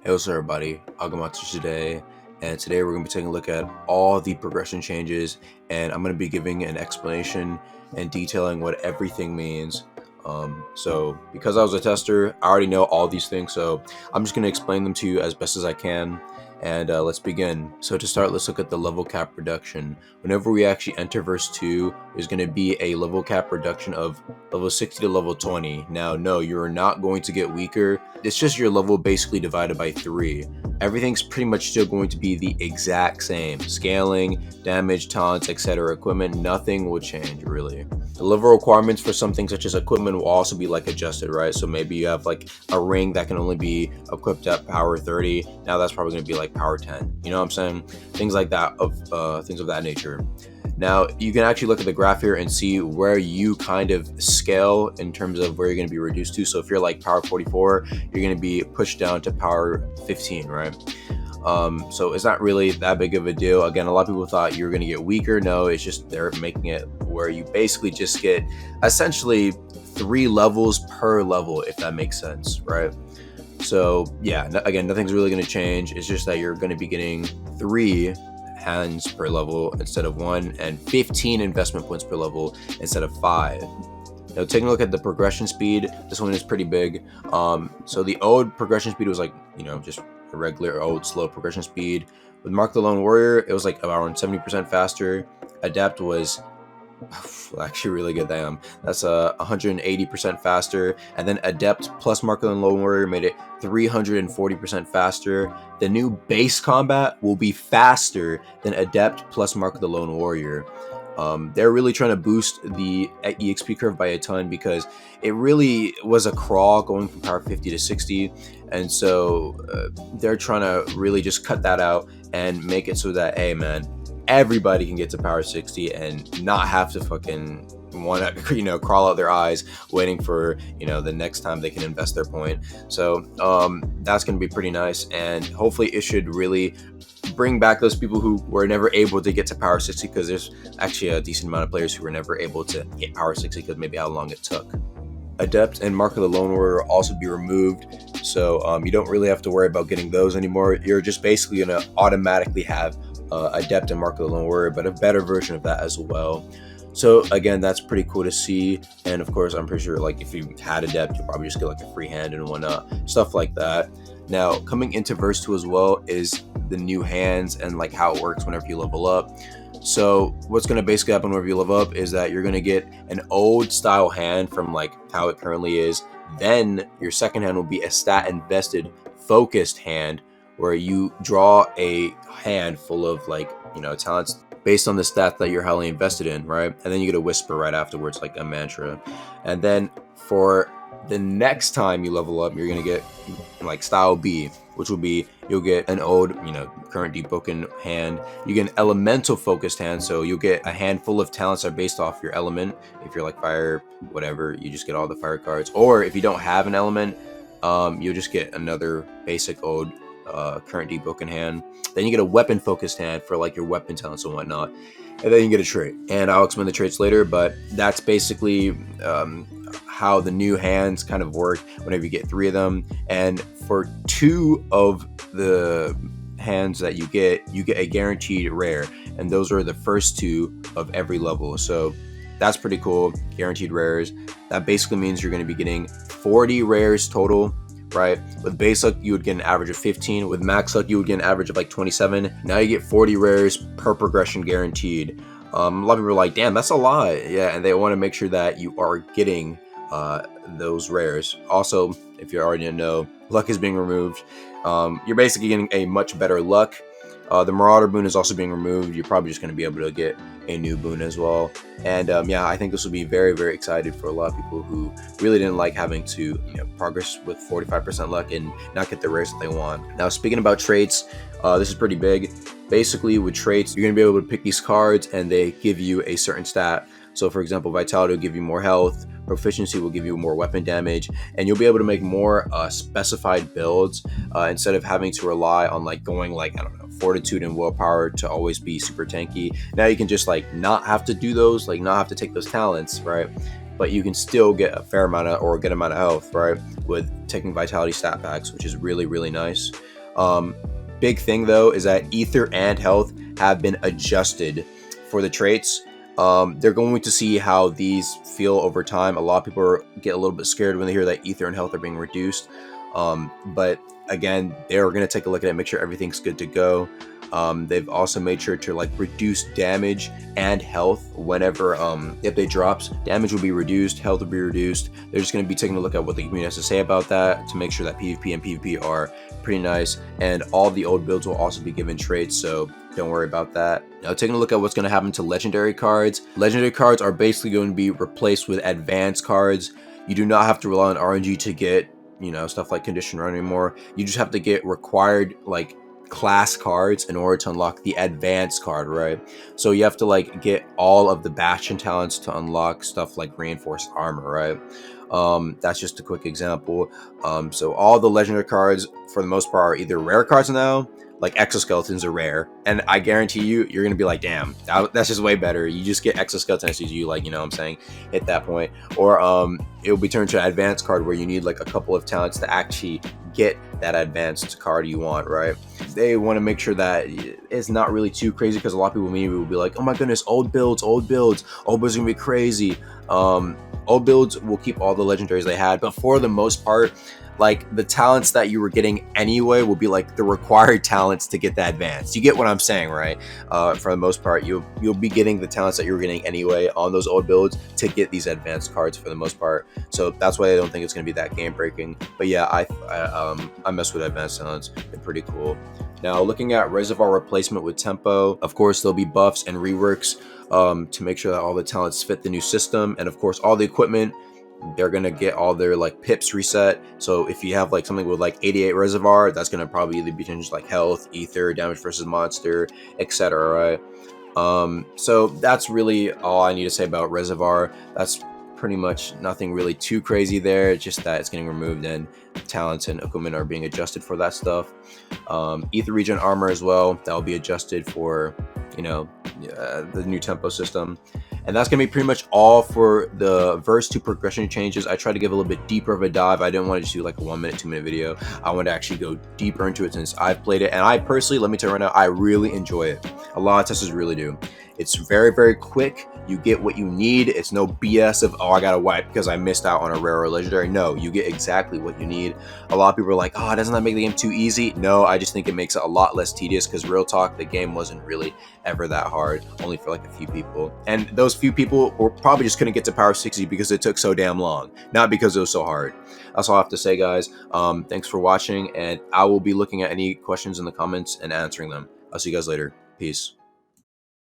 Hey, what's up, everybody? Agamatsu today, and today we're going to be taking a look at all the progression changes, and I'm going to be giving an explanation and detailing what everything means. So, because I was a tester, I already know all these things, so I'm just going to explain them to you as best as I can. And let's begin. So to start, let's look at the level cap reduction. Whenever we actually enter verse 2, there's going to be a level cap reduction of level 60 to level 20. Now, no, you're not going to get weaker. It's just your level basically divided by 3. Everything's pretty much still going to be the exact same. Scaling, damage, taunts, etc. Equipment, nothing will change really. The level requirements for something such as equipment will also be like adjusted, right? So maybe you have like a ring that can only be equipped at power 30. Now that's probably going to be like power 10. You know what I'm saying? Things like that, things of that nature. Now, you can actually look at the graph here and see where you kind of scale in terms of where you're going to be reduced to. So if you're like power 44, you're going to be pushed down to power 15, right? So it's not really that big of a deal. Again, a lot of people thought you were going to get weaker. No, it's just they're making it where you basically just get essentially 3 levels per level, if that makes sense, right? So yeah, again, nothing's really going to change. It's just that you're going to be getting 3 hands per level instead of 1, and 15 investment points per level instead of 5. Now, taking a look at the progression speed, this one is pretty big. So the old progression speed was like, just a regular old slow progression speed. With Mark the Lone Warrior, it was like around 70% faster. Adapt was actually really good. That's 180% faster, and then Adept plus Mark the Lone Warrior made it 340% faster. The new base combat will be faster than Adept plus Mark the Lone Warrior. They're really trying to boost the EXP curve by a ton because it really was a crawl going from power 50 to 60, and so they're trying to really just cut that out and make it so that, hey man, everybody can get to power 60 and not have to fucking want to crawl out their eyes waiting for the next time they can invest their point. So that's going to be pretty nice, and hopefully it should really bring back those people who were never able to get to power 60, because there's actually a decent amount of players who were never able to hit power 60 because maybe how long it took. Adept and Mark of the Lone Warrior will also be removed, so you don't really have to worry about getting those anymore. You're just basically going to automatically have Adept and Mark of the Lone Warrior, but a better version of that as well. So again, that's pretty cool to see. And of course, I'm pretty sure like if you had Adept, you'll probably just get like a free hand and whatnot, stuff like that. Now, coming into verse 2 as well is the new hands and like how it works whenever you level up. So what's going to basically happen whenever you level up is that you're going to get an old style hand from like how it currently is. Then your second hand will be a stat invested focused hand, where you draw a hand full of like talents based on the stat that you're highly invested in, right? And then you get a whisper right afterwards, like a mantra. And then for the next time you level up, you're gonna get like style B, which will be you'll get an old current Deepwoken hand. You get an elemental focused hand, so you'll get a hand full of talents that are based off your element. If you're like fire, whatever, you just get all the fire cards. Or if you don't have an element, you'll just get another basic old current Deepwoken hand. Then you get a weapon focused hand for like your weapon talents and whatnot, and then you get a trait, and I'll explain the traits later, but that's basically how the new hands kind of work whenever you get 3 of them. And for 2 of the hands that you get a guaranteed rare, and those are the first 2 of every level. So that's pretty cool. Guaranteed rares, that basically means you're going to be getting 40 rares total, right? With base luck, you would get an average of 15. With max luck, you would get an average of like 27. Now you get 40 rares per progression guaranteed. A lot of people are like, damn, that's a lot. Yeah, and they want to make sure that you are getting those rares. Also, if you already know, luck is being removed. You're basically getting a much better luck. The Marauder Boon is also being removed. You're probably just going to be able to get a new boon as well. And yeah, I think this will be very, very excited for a lot of people who really didn't like having to progress with 45% luck and not get the rares that they want. Now, speaking about traits, this is pretty big. Basically, with traits, you're going to be able to pick these cards and they give you a certain stat. So for example, Vitality will give you more health, Proficiency will give you more weapon damage, and you'll be able to make more specified builds instead of having to rely on like going like, I don't know, Fortitude and Willpower to always be super tanky. Now you can just like not have to do those, like not have to take those talents, right? But you can still get a fair amount of or a good amount of health, right? With taking Vitality stat packs, which is really, really nice. Big thing though is that ether and health have been adjusted for the traits. They're going to see how these feel over time. A lot of people get a little bit scared when they hear that ether and health are being reduced. But again, they're going to take a look at it, make sure everything's good to go. They've also made sure to like reduce damage and health whenever if they drops, damage will be reduced, health will be reduced. They're just going to be taking a look at what the community has to say about that to make sure that PvP and PvP are pretty nice. And all the old builds will also be given traits, so don't worry about that. Now taking a look at what's going to happen to legendary cards. Legendary cards are basically going to be replaced with advanced cards. You do not have to rely on RNG to get, you know, stuff like condition run anymore. You just have to get required like class cards in order to unlock the advanced card, right? So you have to like get all of the bastion talents to unlock stuff like reinforced armor, right? That's just a quick example. So all the legendary cards for the most part are either rare cards now, like exoskeletons are rare, and I guarantee you're gonna be like, damn, that's just way better. You just get exoskeleton as you like, you know what I'm saying, hit that point. Or it'll be turned to an advanced card where you need like a couple of talents to actually get that advanced card you want, right? They want to make sure that it's not really too crazy, because a lot of people maybe will be like, oh my goodness, old builds are gonna be crazy. Old builds will keep all the legendaries they had, but for the most part, like the talents that you were getting anyway will be like the required talents to get the advanced. You get what I'm saying, right? For the most part, you'll be getting the talents that you were getting anyway on those old builds to get these advanced cards for the most part. So that's why I don't think it's going to be that game breaking. But yeah, I mess with advanced talents. They're pretty cool. Now looking at Reservoir replacement with tempo, of course there'll be buffs and reworks to make sure that all the talents fit the new system, and of course all the equipment, they're gonna get all their like pips reset. So if you have like something with like 88 reservoir, that's gonna probably either be changed like health, ether, damage versus monster, etc. Right? So that's really all I need to say about reservoir. That's pretty much nothing really too crazy there. It's just that it's getting removed and talents and equipment are being adjusted for that stuff. Ether regen armor as well, that will be adjusted for, you know, the new tempo system. And that's going to be pretty much all for the verse 2 progression changes. I tried to give a little bit deeper of a dive. I didn't want to just do like a 1 minute, 2 minute video. I wanted to actually go deeper into it since I've played it. And I personally, let me tell you right now, I really enjoy it. A lot of testers really do. It's very, very quick. You get what you need. It's no BS of, oh, I got to wipe because I missed out on a rare or legendary. No, you get exactly what you need. A lot of people are like, oh, doesn't that make the game too easy? No, I just think it makes it a lot less tedious, because real talk, the game wasn't really ever that hard, only for like a few people. And those few people were probably just couldn't get to power 60 because it took so damn long, not because it was so hard. That's all I have to say, guys. Thanks for watching, and I will be looking at any questions in the comments and answering them. I'll see you guys later. Peace.